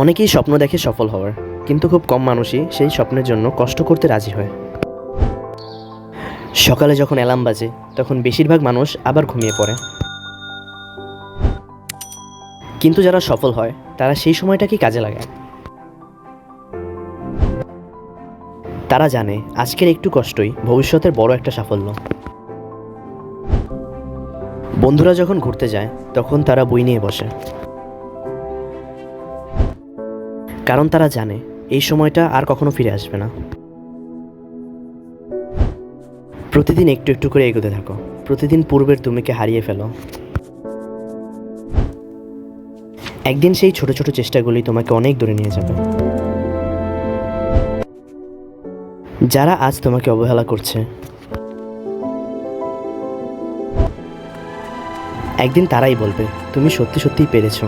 অনেকেই স্বপ্ন দেখে সফল হওয়ার, কিন্তু খুব কম মানুষই সেই স্বপ্নের জন্য কষ্ট করতে রাজি হয়। সকালে যখন অ্যালার্ম বাজে, তখন বেশিরভাগ মানুষ আবার ঘুমিয়ে পড়ে। কিন্তু যারা সফল হয়, তারা সেই সময়টাকেই কাজে লাগায়। তারা জানে আজকের একটু কষ্টই ভবিষ্যতের বড় একটা সাফল্য। বন্ধুরা যখন ঘুরতে যায়, তখন তারা বই নিয়ে বসে, কারণ তারা জানে এই সময়টা আর কখনো ফিরে আসবে না। প্রতিদিন একটু একটু করে এগোতে থাকো, প্রতিদিন পূর্বের তুমিকে হারিয়ে ফেলো। একদিন সেই ছোট ছোট চেষ্টাগুলি তোমাকে অনেক দূরে নিয়ে যাবে। যারা আজ তোমাকে অবহেলা করছে, একদিন তারাই বলবে তুমি সত্যি সত্যিই পেরেছো।